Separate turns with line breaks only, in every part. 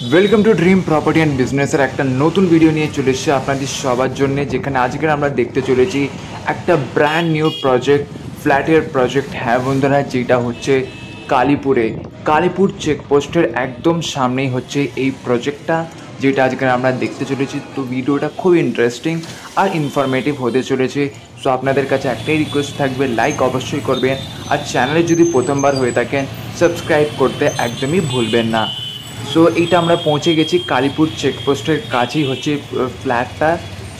Welcome to dream property and বিজনেসের একটা নতুন ভিডিও নিয়ে চলে এসেছে আপনাদের সবার জন্য, যেখানে আজকে আমরা দেখতে চলেছি একটা ব্র্যান্ড নিউ প্রজেক্ট, ফ্ল্যাটের প্রজেক্ট। হ্যাঁ বন্ধুরা, যেটা হচ্ছে কালীপুর চেকপোস্টের একদম সামনেই হচ্ছে এই প্রজেক্টটা, যেটা আজকে আমরা দেখতে চলেছি। তো ভিডিওটা খুব ইন্টারেস্টিং আর ইনফরমেটিভ হতে চলেছে। সো আপনাদের কাছে একটাই রিকোয়েস্ট থাকবে, লাইক অবশ্যই করবেন, আর চ্যানেলে যদি প্রথমবার হয়ে থাকেন সাবস্ক্রাইব করতে একদমই ভুলবেন না। সো এইটা আমরা পৌঁছে গেছি কালীপুর চেকপোস্টের কাছেই হচ্ছে ফ্ল্যাটটা।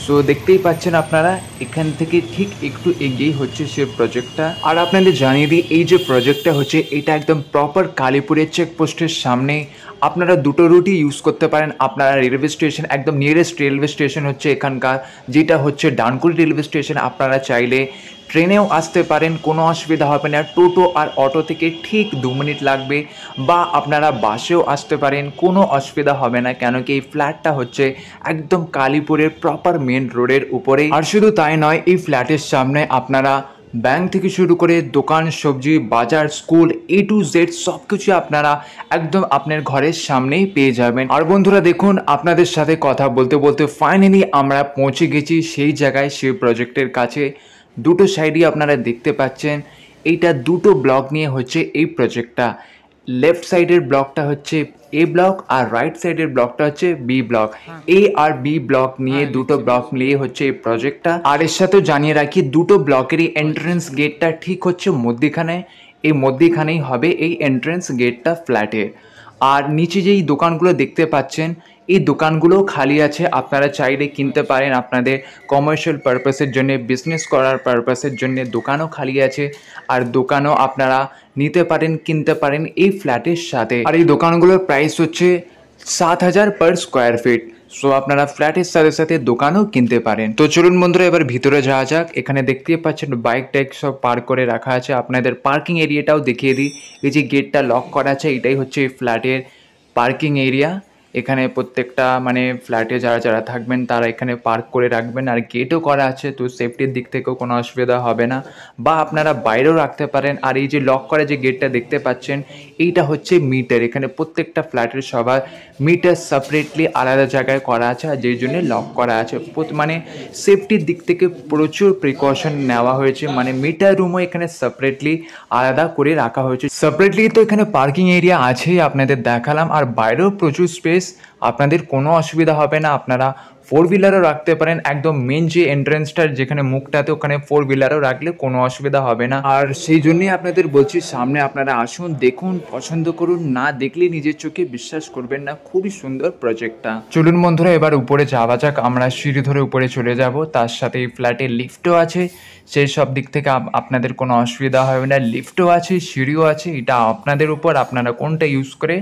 সো দেখতেই পাচ্ছেন আপনারা, এখান থেকে ঠিক একটু এগিয়েই হচ্ছে সে প্রজেক্টটা। আর আপনাদের জানিয়ে দিই, এই যে প্রজেক্টটা হচ্ছে এটা একদম প্রপার কালীপুরের চেকপোস্টের সামনে। আপনারা দুটো রুটই ইউজ করতে পারেন। আপনারা রেলওয়ে স্টেশন, একদম নিয়ারেস্ট রেলওয়ে স্টেশন হচ্ছে এখানকার, যেটা হচ্ছে ডানকুনি রেলওয়ে স্টেশন। আপনারা চাইলে ট্রেনেও আসতে পারেন, কোনো অসুবিধা হবে না। টোটো আর অটো থেকে ঠিক 2 মিনিট লাগবে, বা আপনারা বাসেও আসতে পারেন, কোনো অসুবিধা হবে না। কেন কি এই ফ্ল্যাটটা হচ্ছে একদম কালীপুরের প্রপার মেন রোডের উপরেই। আর শুধু তাই নয়, এই ফ্ল্যাটের সামনে আপনারা ব্যাংক থেকে শুরু করে দোকান, সবজি, বাজার, স্কুল, A to Z সব কিছু আপনারা একদম আপনার ঘরের সামনেই পেয়ে যাবেন। আর বন্ধুরা দেখুন, আপনাদের সাথে কথা বলতে বলতে ফাইনালি আমরা পৌঁছে গেছি সেই জায়গায়, সেই প্রজেক্টের কাছে। দুটো সাইডই আপনারা দেখতে পাচ্ছেন, এইটা দুটো ব্লক নিয়ে হচ্ছে এই প্রজেক্টটা। লেফট সাইডের ব্লকটা হচ্ছে A ব্লক, আর রাইট সাইডের ব্লকটা হচ্ছে B ব্লক। A আর B ব্লক নিয়ে দুটো ব্লক মিলিয়ে হচ্ছে এই প্রজেক্টটা। আর এর সাথেও জানিয়ে রাখি, দুটো ব্লকেরই এন্ট্রেন্স গেটটা ঠিক হচ্ছে মধ্যিখানে। এই মধ্যিখানেই হবে এই এন্ট্রেন্স গেটটা ফ্ল্যাটের। আর নিচে যেই দোকানগুলো দেখতে পাচ্ছেন, এই দোকানগুলোও খালি আছে। আপনারা চাইলে কিনতে পারেন, আপনাদের কমার্শিয়াল পারপাসের জন্য, বিজনেস করার পারপাসের জন্য দোকানও খালি আছে। আর দোকানও আপনারা নিতে পারেন, কিনতে পারেন এই ফ্ল্যাটের সাথে। আর এই দোকানগুলোর প্রাইস হচ্ছে 7,000 পার স্কোয়ার ফিট। সো আপনারা ফ্ল্যাটের সাথে সাথে দোকানও কিনতে পারেন। তো চলুন বন্ধুরা, এবার ভিতরে যাওয়া যাক। এখানে দেখতেই পাচ্ছেন বাইক টাইক সব পার্ক করে রাখা আছে। আপনাদের পার্কিং এরিয়াটাও দেখিয়ে দিই। এই যে গেটটা লক করা আছে, এটাই হচ্ছে এই ফ্ল্যাটের পার্কিং এরিয়া। এখানে প্রত্যেকটা মানে ফ্ল্যাটে যারা যারা থাকবেন তারা এখানে পার্ক করে রাখবেন। আর গেটও করা আছে, তো সেফটির দিক থেকেও কোনো অসুবিধা হবে না, বা আপনারা বাইরেও রাখতে পারেন। আর এই যে লক করা যে গেটটা দেখতে পাচ্ছেন, এইটা হচ্ছে মিটার। এখানে প্রত্যেকটা ফ্ল্যাটের সবার মিটার সেপারেটলি আলাদা জায়গায় করা আছে, আর যেই জন্য লক করা আছে। মানে সেফটির দিক থেকে প্রচুর প্রিকশন নেওয়া হয়েছে। মানে মিটার রুমও এখানে সেপারেটলি আলাদা করে রাখা হয়েছে। সেপারেটলি তো এখানে পার্কিং এরিয়া আছেই, আপনাদের দেখালাম। আর বাইরেও প্রচুর স্পেস, আপনাদের কোনো অসুবিধা হবে না। আপনারা 4 হুইলারও রাখতে পারেন। একদম মেন যে এন্ট্রেন্সটার যেখানে মুখটাতে, ওখানে 4 হুইলারও রাখলে কোনো অসুবিধা হবে না। আর সেই জন্যই আপনাদের বলছি, সামনে আপনারা আসুন, দেখুন, পছন্দ করুন। না দেখলে নিজের চোখে বিশ্বাস করবেন না। খুবই সুন্দর প্রজেক্টটা। চলুন বন্ধুরা, এবার উপরে যাওয়া যাক। আমরা সিঁড়ি ধরে উপরে চলে যাব। তার সাথে এই ফ্ল্যাটে লিফটও আছে। সেই সব দিক থেকে আপনাদের কোনো অসুবিধা হবে না। লিফটও আছে, সিঁড়িও আছে। এটা আপনাদের উপর, আপনারা কোনটা ইউজ করে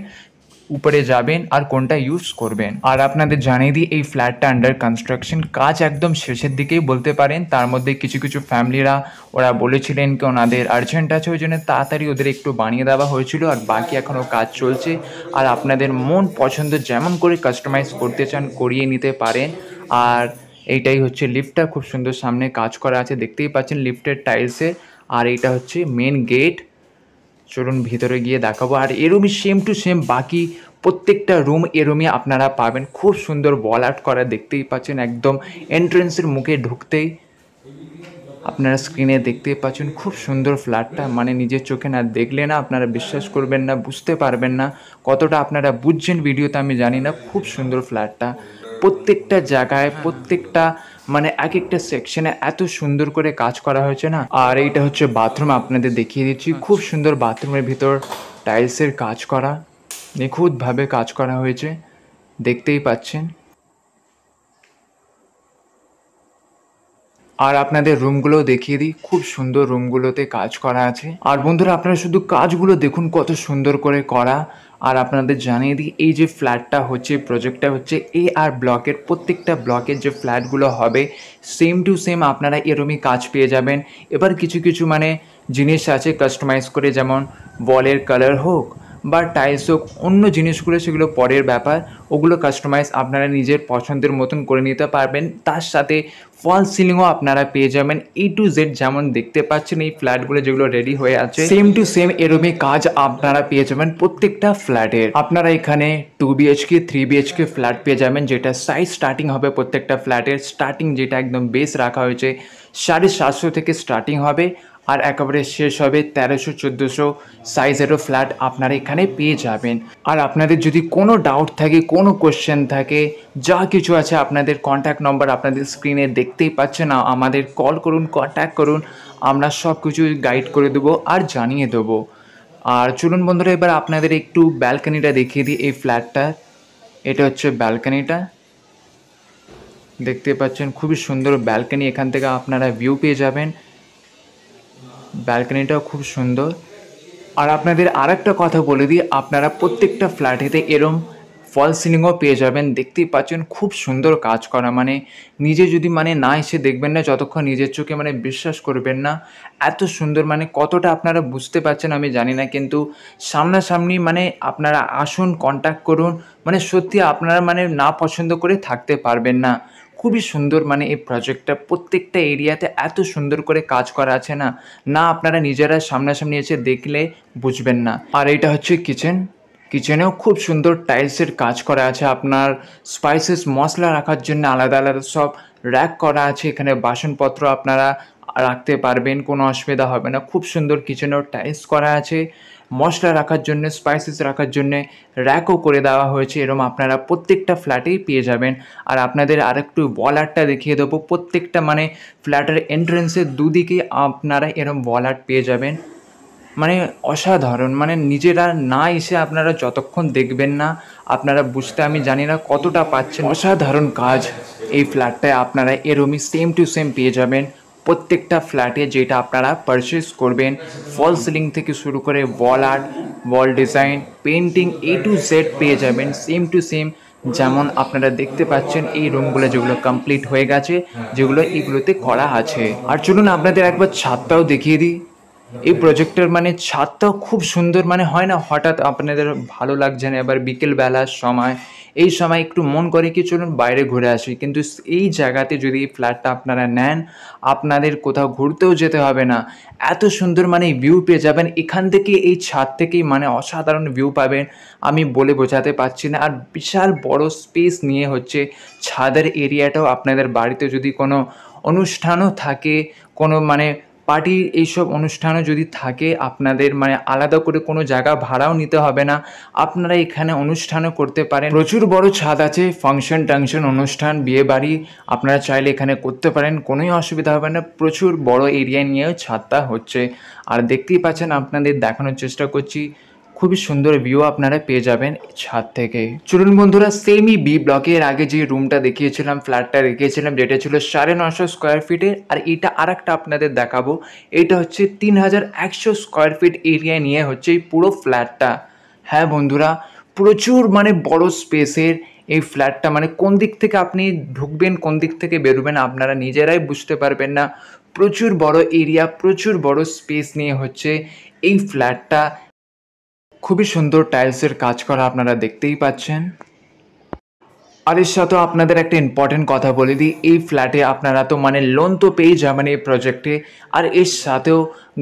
উপরে যাবেন আর কোনটা ইউজ করবেন। আর আপনাদের জানিয়ে দিই, এই ফ্ল্যাটটা আন্ডার কনস্ট্রাকশন, কাজ একদম শেষের দিকেই বলতে পারেন। তার মধ্যে কিছু কিছু ফ্যামিলিরা ওরা বলেছিলেন কি ওনাদের আর্জেন্ট আছে, ওই জন্য তাড়াতাড়ি ওদের একটু বানিয়ে দেওয়া হয়েছিল। আর বাকি এখনও কাজ চলছে। আর আপনাদের মন পছন্দ যেমন করে কাস্টমাইজ করতে চান করিয়ে নিতে পারেন। আর এইটাই হচ্ছে লিফটটা, খুব সুন্দর সামনে কাজ করা আছে, দেখতেই পাচ্ছেন লিফটের টাইলসে। আর এইটা হচ্ছে মেন গেট। চলুন ভিতরে গিয়ে দেখাবো। আর এরমই সেম টু সেম বাকি প্রত্যেকটা রুম এরমই আপনারা পাবেন। খুব সুন্দর ওয়াল আর্ট করা, দেখতেই পাচ্ছেন একদম এন্ট্রেন্সের মুখে ঢুকতেই। আপনারা স্ক্রিনে দেখতেই পাচ্ছেন খুব সুন্দর ফ্ল্যাটটা। মানে নিজের চোখে না দেখলে না আপনারা বিশ্বাস করবেন না, বুঝতে পারবেন না কতটা আপনারা বুঝছেন ভিডিওতে আমি জানি না। খুব সুন্দর ফ্ল্যাটটা, প্রত্যেকটা জায়গায়, প্রত্যেকটা মানে এক একটা সেকশনে এত সুন্দর করে কাজ করা হয়েছে না। আর এইটা হচ্ছে বাথরুম, আপনাদের দেখিয়ে দিচ্ছি। খুব সুন্দর বাথরুমের ভিতর টাইলসের কাজ করা, নিখুঁতভাবে কাজ করা হয়েছে, দেখতেই পাচ্ছেন। আর আপনাদের রুমগুলো দেখিয়ে দিই, খুব সুন্দর রুমগুলোতে কাজ করা আছে। আর বন্ধুরা আপনারা শুধু কাজগুলো দেখুন কত সুন্দর করে করা। আর আপনাদের জানিয়ে দিই, এই যে ফ্ল্যাটটা হচ্ছে, প্রজেক্টটা হচ্ছে A আর ব্লকের, প্রত্যেকটা ব্লকের যে ফ্ল্যাটগুলো হবে সেম টু সেম আপনারা এরমই কাজ পেয়ে যাবেন। এবার কিছু কিছু মানে জিনিস আছে কাস্টমাইজ করে, যেমন ওয়ালের কালার হোক, বা টাইলস হোক, অন্য জিনিসগুলো সেগুলো পরের ব্যাপার, ওগুলো কাস্টমাইজ আপনারা নিজের পছন্দের মতন করে নিতে পারবেন। তার সাথে ফল সিলিংও আপনারা পেয়ে যাবেন A to Z, যেমন দেখতে পাচ্ছেন এই ফ্ল্যাটগুলো যেগুলো রেডি হয়ে আছে সেম টু সেম এরকমই কাজ আপনারা পেয়ে যাবেন প্রত্যেকটা ফ্ল্যাটের। আপনারা এখানে 2 BHK 3 BHK ফ্ল্যাট পেয়ে যাবেন, যেটা সাইজ স্টার্টিং হবে প্রত্যেকটা ফ্ল্যাটের। স্টার্টিং যেটা একদম বেস রাখা হয়েছে 750 থেকে স্টার্টিং হবে, আর একেবারে শেষ হবে 1300-1400 সাইজেরও ফ্ল্যাট আপনারা এখানে পেয়ে যাবেন। আর আপনাদের যদি কোনো ডাউট থাকে, কোনো কোশ্চেন থাকে, যা কিছু আছে, আপনাদের কন্ট্যাক্ট নম্বর আপনাদের স্ক্রিনে দেখতেই পাচ্ছেন, আমাদের কল করুন, কন্ট্যাক্ট করুন, আমরা সব কিছু গাইড করে দেবো আর জানিয়ে দেবো। আর চলুন বন্ধুরা, এবার আপনাদের একটু ব্যালকনিটা দেখিয়ে দিই এই ফ্ল্যাটটার। এটা হচ্ছে ব্যালকনিটা, দেখতে পাচ্ছেন খুবই সুন্দর ব্যালকনি, এখান থেকে আপনারা ভিউ পেয়ে যাবেন। ব্যালকনিটাও খুব সুন্দর। আর আপনাদের আরেকটা কথা বলে দিই, আপনারা প্রত্যেকটা ফ্ল্যাটেতে এরম ফল সিলিংও পেয়ে যাবেন। দেখতেই পাচ্ছেন খুব সুন্দর কাজ করা, মানে নিজে যদি না এসে দেখবেন না, যতক্ষণ নিজের চোখে বিশ্বাস করবেন না এত সুন্দর। কতটা আপনারা বুঝতে পারছেন আমি জানি না, কিন্তু সামনাসামনি আপনারা আসুন, কন্ট্যাক্ট করুন, সত্যি আপনারা না পছন্দ করে থাকতে পারবেন না। খুবই সুন্দর এই প্রজেক্টটা, প্রত্যেকটা এরিয়াতে এত সুন্দর করে কাজ করা আছে না, না আপনারা নিজেরা সামনাসামনি এসে দেখলে বুঝবেন না। আর এইটা হচ্ছে কিচেন, কিচেনেও খুব সুন্দর টাইলসের কাজ করা আছে। আপনার স্পাইসেস মশলা রাখার জন্য আলাদা আলাদা সব র্যাক করা আছে, এখানে বাসনপত্র আপনারা রাখতে পারবেন, কোনো অসুবিধা হবে না। খুব সুন্দর কিচেনেও টাইলস করা আছে, মশলা রাখার জন্য, স্পাইসেস রাখার জন্য র্যাকও করে দেওয়া হয়েছে। এরকম আপনারা প্রত্যেকটা ফ্ল্যাটেই পেয়ে যাবেন। আর আপনাদের আরেকটু ওয়াল আর্টটা দেখিয়ে দেবো, প্রত্যেকটা ফ্ল্যাটের এন্ট্রেন্সের দুদিকে আপনারা এরকম ওয়াল আর্ট পেয়ে যাবেন। অসাধারণ, নিজেরা না এসে আপনারা যতক্ষণ দেখবেন না আপনারা বুঝতে, আমি জানি না কতটা পাচ্ছেন। অসাধারণ কাজ এই ফ্ল্যাটটায় আপনারা এরকমই সেম টু সেম পেয়ে যাবেন প্রত্যেকটা ফ্ল্যাটে, যেটা আপনারা পারচেস করবেন। ফল সিলিং থেকে শুরু করে wall art, wall design, painting A to Z পেয়ে যাবেন সেম টু সেম, যেমন আপনারা দেখতে পাচ্ছেন এই রুমগুলো যেগুলো কমপ্লিট হয়ে গেছে, যেগুলো এগুলোতে করা আছে। আর চলুন আপনাদের একবার ছাদটাও দেখিয়ে দিই। এই প্রজেক্টের ছাদটাও খুব সুন্দর, হয় না হঠাৎ আপনাদের ভালো লাগছে না, এবার বিকেলবেলার সময়, এই সময় একটু মন করে কি চলুন বাইরে ঘুরে আসি, কিন্তু এই জায়গাতে যদি এই ফ্ল্যাটটা আপনারা নেন, আপনাদের কোথাও ঘুরতেও যেতে হবে না, এত সুন্দর ভিউ পেয়ে যাবেন এখান থেকে, এই ছাদ থেকেই অসাধারণ ভিউ পাবেন, আমি বলে বোঝাতে পারছি না। আর বিশাল বড় স্পেস নিয়ে হচ্ছে ছাদের এরিয়াটাও, আপনাদের বাড়িতে যদি কোনো অনুষ্ঠানও থাকে, কোনো পার্টি, এইসব অনুষ্ঠানও যদি থাকে, আপনাদের আলাদা করে কোনো জায়গা ভাড়াও নিতে হবে না, আপনারা এখানে অনুষ্ঠানও করতে পারেন। প্রচুর বড় ছাদ আছে, ফাংশন টাংশন, অনুষ্ঠান, বিয়ে বাড়ি আপনারা চাইলে এখানে করতে পারেন, কোনোই অসুবিধা হবে না। প্রচুর বড় এরিয়া নিয়েও ছাদটা হচ্ছে। আর দেখতেই পাচ্ছেন, আপনাদের দেখানোর চেষ্টা করছি, খুবই সুন্দর ভিউ আপনারা পেয়ে যাবেন ছাদ থেকে। চলুন বন্ধুরা, সেমই B ব্লকে এর আগে যে রুমটা দেখিয়েছিলাম, ফ্ল্যাটটা দেখিয়েছিলাম, যেটা ছিল 950 স্কোয়ার ফিটের, আর এটা আর একটা আপনাদের দেখাবো, এটা হচ্ছে 3100 স্কোয়ার ফিট এরিয়া নিয়ে হচ্ছে এই পুরো ফ্ল্যাটটা। হ্যাঁ বন্ধুরা, প্রচুর বড় স্পেসের এই ফ্ল্যাটটা, কোন দিক থেকে আপনি ঢুকবেন, কোন দিক থেকে বেরোবেন আপনারা নিজেরাই বুঝতে পারবেন না। প্রচুর বড় এরিয়া, প্রচুর বড় স্পেস নিয়ে হচ্ছে এই ফ্ল্যাটটা। খুবই সুন্দর টাইলসের কাজ করা আপনারা দেখতেই পাচ্ছেন। আর এর সাথেও আপনাদের একটা ইম্পর্টেন্ট কথা বলে দিই, এই ফ্ল্যাটে আপনারা তো লোন তো পেয়ে যাবেন এই প্রজেক্টে, আর এর সাথেও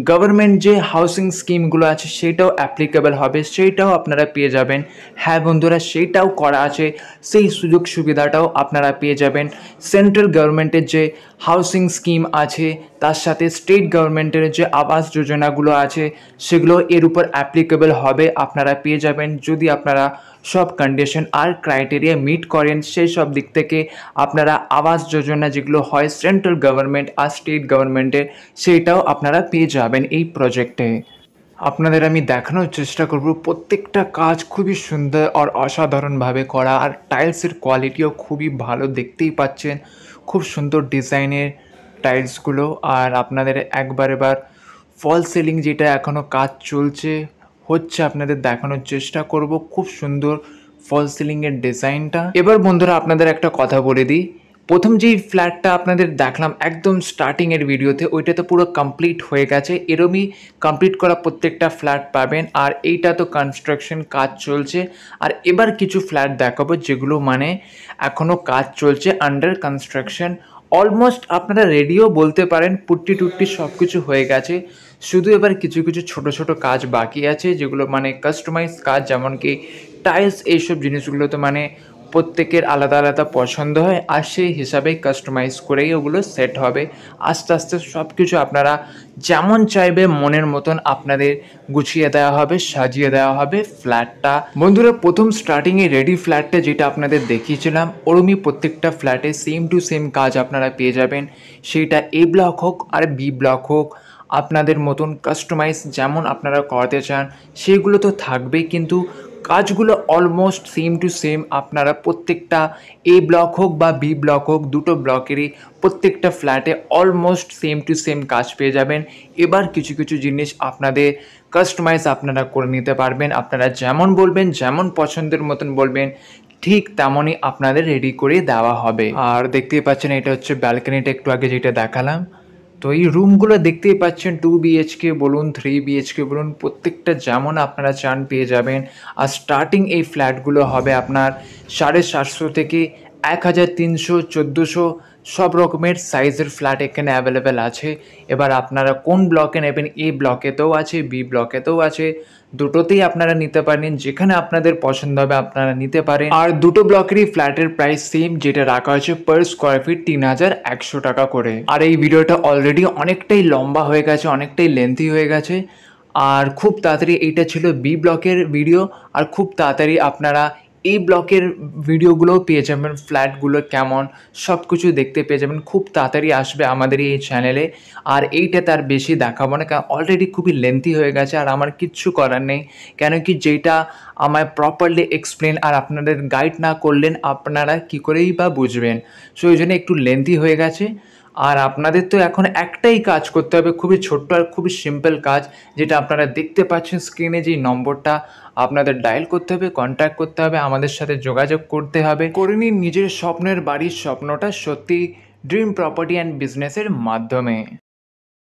গভর্নমেন্ট যে হাউসিং স্কিমগুলো আছে সেটাও অ্যাপ্লিকেবল হবে, সেইটাও আপনারা পেয়ে যাবেন। হ্যাঁ বন্ধুরা, সেইটাও করা আছে, সেই সুযোগ সুবিধাটাও আপনারা পেয়ে যাবেন। সেন্ট্রাল গভর্নমেন্টের যে হাউসিং স্কিম আছে, তার সাথে স্টেট গভর্নমেন্টের যে আবাস যোজনাগুলো আছে, সেগুলো এর উপর অ্যাপ্লিকেবল হবে, আপনারা পেয়ে যাবেন। যদি আপনারা সব কন্ডিশন আর ক্রাইটেরিয়া মিট করেন, সেই সব দিক থেকে আপনারা আবাস যোজনা যেগুলো হয় সেন্ট্রাল গভর্নমেন্ট আর স্টেট গভর্নমেন্টের, সেইটাও আপনারা পেয়ে যাবেন এই প্রজেক্টে। আপনাদের আমি দেখানোর চেষ্টা করব, প্রত্যেকটা কাজ খুবই সুন্দর আর অসাধারণভাবে করা, আর টাইলসের কোয়ালিটিও খুবই ভালো, দেখতেই পাচ্ছেন খুব সুন্দর ডিজাইনের টাইলসগুলো। আর আপনাদের এবার ফল সিলিং যেটা এখনও কাজ চলছে হচ্ছে, আপনাদের দেখানোর চেষ্টা করব, খুব সুন্দর ফল সিলিংয়ের ডিজাইনটা। এবার বন্ধুরা আপনাদের একটা কথা বলে দিই, প্রথম যেই ফ্ল্যাটটা আপনাদের দেখালাম একদম স্টার্টিংয়ের ভিডিওতে, ওইটা তো পুরো কমপ্লিট হয়ে গেছে। এরমই কমপ্লিট করা প্রত্যেকটা ফ্ল্যাট পাবেন। আর এইটা তো কনস্ট্রাকশন কাজ চলছে। আর এবার কিছু ফ্ল্যাট দেখাবো যেগুলো মানে এখনও কাজ চলছে, আন্ডার কনস্ট্রাকশন। অলমোস্ট আপনারা রেডিও বলতে পারেন, পুট্টি টুট্টি সব কিছু হয়ে গেছে। শুধু এবার কিছু কিছু ছোট ছোট কাজ বাকি আছে, যেগুলো মানে কাস্টমাইজ কাজ, যেমন কি টাইলস, এইসব জিনিসগুলো তো মানে প্রত্যেকের আলাদা আলাদা পছন্দ হয়, আর সেই হিসাবে কাস্টমাইজ করেই ওগুলো সেট হবে। আস্তে আস্তে সব কিছু আপনারা যেমন চাইবে মনের মতন আপনাদের গুছিয়ে দেওয়া হবে, সাজিয়ে দেওয়া হবে ফ্ল্যাটটা। বন্ধুরা, প্রথম স্টার্টিংয়ে রেডি ফ্ল্যাটটা যেটা আপনাদের দেখিয়েছিলাম, ওরমই প্রত্যেকটা ফ্ল্যাটে সেম টু সেম কাজ আপনারা পেয়ে যাবেন। সেইটা এ ব্লক হোক আর বি ব্লক হোক, আপনাদের মতন কাস্টমাইজ যেমন আপনারা করাতে চান সেগুলো তো থাকবেই, কিন্তু কাজগুলো অলমোস্ট সেম টু সেম আপনারা প্রত্যেকটা এ ব্লক হোক বা বি ব্লক হোক, দুটো ব্লকেরই প্রত্যেকটা ফ্ল্যাটে অলমোস্ট সেম টু সেম কাজ পেয়ে যাবেন। এবার কিছু কিছু জিনিস আপনাদের কাস্টমাইজ আপনারা করে নিতে পারবেন। আপনারা যেমন বলবেন, যেমন পছন্দের মতন বলবেন, ঠিক তেমনই আপনাদের রেডি করে দেওয়া হবে। আর দেখতেই পাচ্ছেন এটা হচ্ছে ব্যালকনিটা, একটু আগে যেটা দেখালাম। তো এই রুমগুলো দেখতেই পাচ্ছেন 2 BHK বলুন, 3 BHK বলুন, প্রত্যেকটা যেমন আপনারা চান পেয়ে যাবেন। আর স্টার্টিং এই ফ্ল্যাটগুলো হবে আপনার 750 থেকে 1300, 1400 সব রকমের সাইজের ফ্ল্যাট এখানে অ্যাভেলেবেল আছে। এবার আপনারা কোন ব্লকে নেবেন, এ ব্লকেতেও আছে, বি ব্লকেতেও আছে, দুটোতেই আপনারা নিতে পারেন। যেখানে আপনাদের পছন্দ হবে আপনারা নিতে পারেন। আর দুটো ব্লকেরই ফ্ল্যাটের প্রাইস সেম, যেটা রাখা হয়েছে পার স্কোয়ার ফিট 3100 টাকা করে। আর এই ভিডিওটা অলরেডি অনেকটাই লম্বা হয়ে গেছে, অনেকটাই লেন্থি হয়ে গেছে। আর খুব তাড়াতাড়ি, এইটা ছিল বি ব্লকের ভিডিও, আর খুব তাড়াতাড়ি আপনারা এই ব্লকের ভিডিওগুলোও পেয়ে যাবেন। ফ্ল্যাটগুলো কেমন সব কিছু দেখতে পেয়ে যাবেন, খুব তাড়াতাড়ি আসবে আমাদের এই চ্যানেলে। আর এইটা তার বেশি দেখাবো না, কারণ অলরেডি খুবই লেন্থি হয়ে গেছে, আর আমার কিচ্ছু করার নেই। কেন কি, যেটা আমায় প্রপারলি এক্সপ্লেন আর আপনাদের গাইড না করলেন আপনারা কী করেই বা বুঝবেন। সো ওই জন্য একটু লেন্থি হয়ে গেছে। আর আপনাদের তো এখন একটাই কাজ করতে হবে, খুবই ছোট্ট আর খুবই সিম্পল কাজ, যেটা আপনারা দেখতে পাচ্ছেন স্ক্রিনে, যেই নম্বরটা আপনাদের ডায়াল করতে হবে, কন্ট্যাক্ট করতে হবে, আমাদের সাথে যোগাযোগ করতে হবে। করে নিন নিজের স্বপ্নের বাড়ির স্বপ্নটা সত্যি, ড্রিম প্রপার্টি অ্যান্ড বিজনেসের মাধ্যমে।